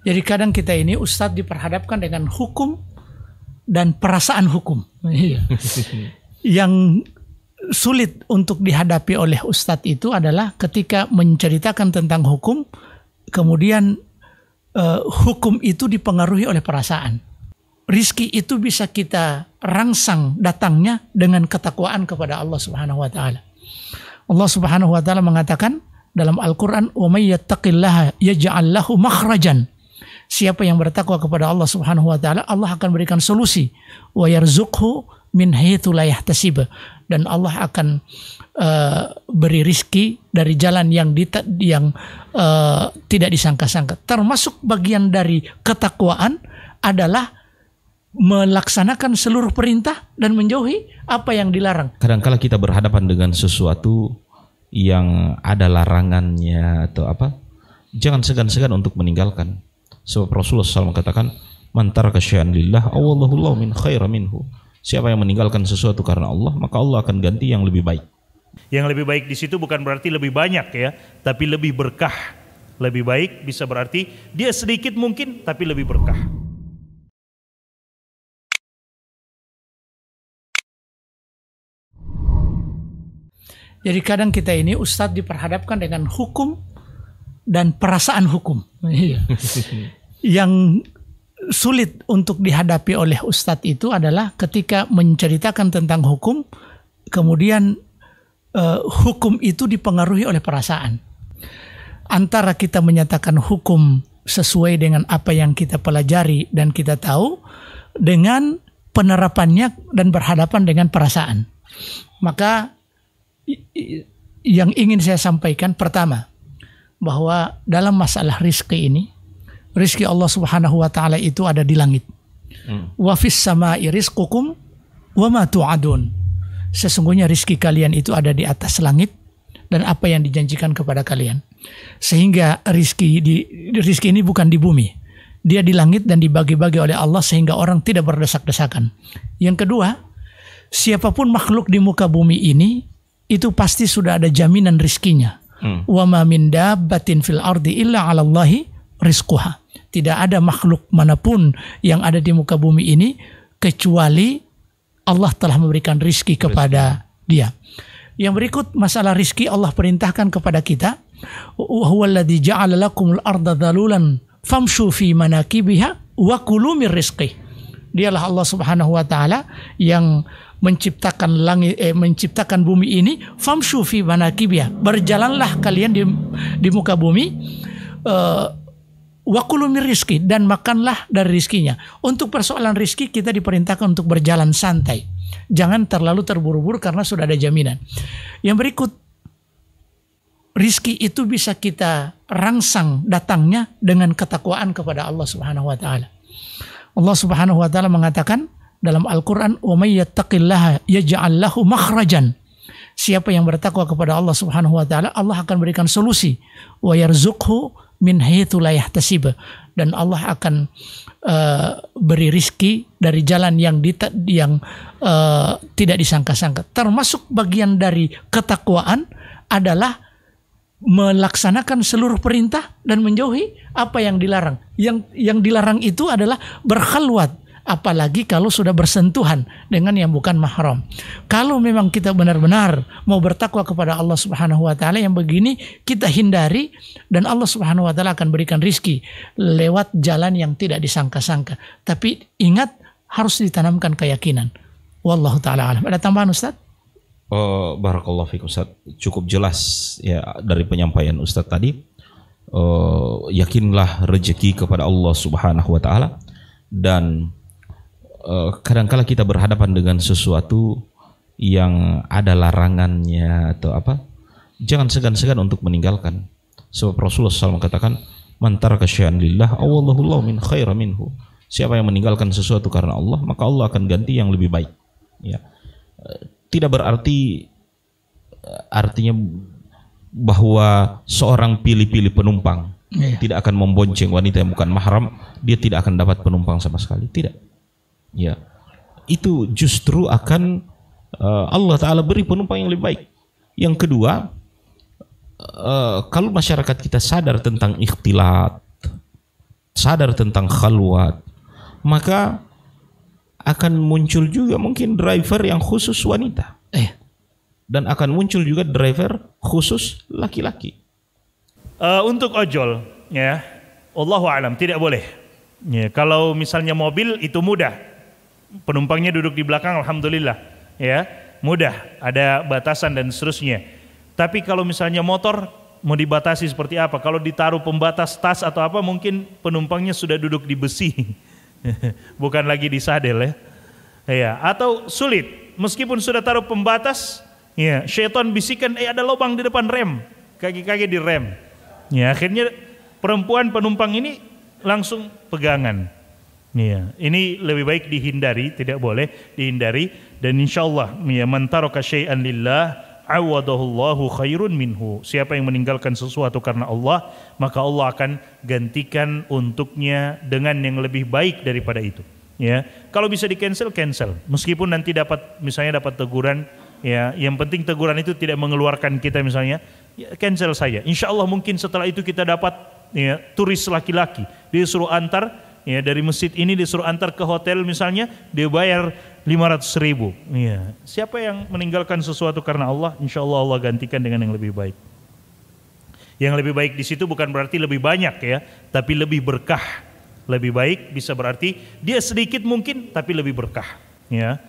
Jadi kadang kita ini Ustadz diperhadapkan dengan hukum dan perasaan hukum. Yang sulit untuk dihadapi oleh Ustadz itu adalah ketika menceritakan tentang hukum, kemudian hukum itu dipengaruhi oleh perasaan. Rizki itu bisa kita rangsang datangnya dengan ketakwaan kepada Allah Subhanahu wa taala. Allah Subhanahu wa taala mengatakan dalam Al-Qur'an, "Wa may yattaqillaha yaj'al lahu makhrajan." Siapa yang bertakwa kepada Allah Subhanahu wa taala, Allah akan berikan solusi. Wa yarzuqhu min haitsu la yahtasib. Dan Allah akan beri rizki dari jalan yang tidak disangka-sangka. Termasuk bagian dari ketakwaan adalah melaksanakan seluruh perintah dan menjauhi apa yang dilarang. Kadangkala kita berhadapan dengan sesuatu yang ada larangannya atau apa, jangan segan-segan untuk meninggalkan. Sebab Rasulullah SAW katakan, "Man taraka syai'an lillah, awallahu Allahu min khairan minhu." Siapa yang meninggalkan sesuatu karena Allah, maka Allah akan ganti yang lebih baik. Yang lebih baik di situ bukan berarti lebih banyak ya, tapi lebih berkah. Lebih baik bisa berarti dia sedikit mungkin tapi lebih berkah. Jadi kadang kita ini Ustadz diperhadapkan dengan hukum dan perasaan hukum. Yang sulit untuk dihadapi oleh Ustadz itu adalah ketika menceritakan tentang hukum, kemudian hukum itu dipengaruhi oleh perasaan. Antara kita menyatakan hukum sesuai dengan apa yang kita pelajari dan kita tahu, dengan penerapannya dan berhadapan dengan perasaan. Maka yang ingin saya sampaikan pertama, bahwa dalam masalah rizki ini, rizki Allah Subhanahu wa taala itu ada di langit. Wa fis samai rizqukum wa ma tu'adun. Sesungguhnya rizki kalian itu ada di atas langit dan apa yang dijanjikan kepada kalian. Sehingga rizki ini bukan di bumi. Dia di langit dan dibagi-bagi oleh Allah sehingga orang tidak berdesak-desakan. Yang kedua, siapapun makhluk di muka bumi ini itu pasti sudah ada jaminan rizkinya. Wa ma min dabbatin fil ardi illa 'alallahi rizquha. Tidak ada makhluk manapun yang ada di muka bumi ini kecuali Allah telah memberikan rizki kepada dia. Yang berikut masalah rizki, Allah perintahkan kepada kita, wa huwallazi ja'ala lakumul arda dhalulan famshu fi manakibiha wa kulu mir rizqih. Dialah Allah Subhanahu wa taala yang menciptakan menciptakan bumi ini, famshu fi manakibiha, berjalanlah kalian di muka bumi, wa kulu mir rizqih, dan makanlah dari rizkinya. Untuk persoalan rizki kita diperintahkan untuk berjalan santai. Jangan terlalu terburu-buru karena sudah ada jaminan. Yang berikut, rizki itu bisa kita rangsang datangnya dengan ketakwaan kepada Allah Subhanahu wa taala. Allah Subhanahu wa taala mengatakan dalam Al-Qur'an, "Wa may yattaqillaha yaj'al lahu makhrajan." Siapa yang bertakwa kepada Allah Subhanahu wa taala, Allah akan berikan solusi. Wa yarzuqhu min haitsu la yahtasib. Dan Allah akan beri rizki dari jalan yang tidak disangka-sangka. Termasuk bagian dari ketakwaan adalah melaksanakan seluruh perintah dan menjauhi apa yang dilarang. Yang dilarang itu adalah berkhalwat, apalagi kalau sudah bersentuhan dengan yang bukan mahram. Kalau memang kita benar-benar mau bertakwa kepada Allah Subhanahu wa taala, yang begini kita hindari, dan Allah Subhanahu wa taala akan berikan rizki lewat jalan yang tidak disangka-sangka. Tapi ingat, harus ditanamkan keyakinan. Wallahu taala alam. Ada tambahan Ustaz? Barakallahu fiik Ustaz. Cukup jelas ya dari penyampaian Ustaz tadi. Yakinlah rezeki kepada Allah Subhanahu wa taala, dan kadangkala kita berhadapan dengan sesuatu yang ada larangannya atau apa, jangan segan-segan untuk meninggalkan. Sebab Rasulullah SAW katakan, "Man taraka syai'an lillah, awallahu Allahu min khairan minhu." Siapa yang meninggalkan sesuatu karena Allah, maka Allah akan ganti yang lebih baik. Ya. Tidak berarti artinya bahwa seorang pilih-pilih penumpang tidak akan membonceng wanita yang bukan mahram, dia tidak akan dapat penumpang sama sekali. Tidak. Ya, itu justru akan Allah Ta'ala beri penumpang yang lebih baik. Yang kedua, kalau masyarakat kita sadar tentang ikhtilat, sadar tentang khalwat, maka akan muncul juga mungkin driver yang khusus wanita. Dan akan muncul juga driver khusus laki-laki. Untuk ojol, ya, Allahu a'lam, tidak boleh. Ya, kalau misalnya mobil itu mudah, penumpangnya duduk di belakang, alhamdulillah, ya, mudah, ada batasan dan seterusnya. Tapi kalau misalnya motor mau dibatasi seperti apa? Kalau ditaruh pembatas tas atau apa, mungkin penumpangnya sudah duduk di besi, bukan lagi di sadel, ya. Ya, atau sulit, meskipun sudah taruh pembatas, ya, syaitan bisikan, ada lubang di depan rem, kaki-kaki di rem. Ya, akhirnya perempuan penumpang ini langsung pegangan. Ya, ini lebih baik dihindari, tidak boleh dihindari. Dan insyaallah, ya, man taraka syai'an lillah awadahullahu khairun minhu. Siapa yang meninggalkan sesuatu karena Allah, maka Allah akan gantikan untuknya dengan yang lebih baik daripada itu. Ya, kalau bisa di cancel, meskipun nanti misalnya dapat teguran, ya, yang penting teguran itu tidak mengeluarkan kita misalnya, ya, cancel saja. Insya Allah mungkin setelah itu kita dapat, ya, turis laki-laki, dia suruh antar, ya, dari masjid ini disuruh antar ke hotel misalnya, dia bayar 500.000. Ya, siapa yang meninggalkan sesuatu karena Allah, insya Allah Allah gantikan dengan yang lebih baik. Yang lebih baik di situ bukan berarti lebih banyak, ya, tapi lebih berkah. Lebih baik bisa berarti dia sedikit mungkin tapi lebih berkah, ya.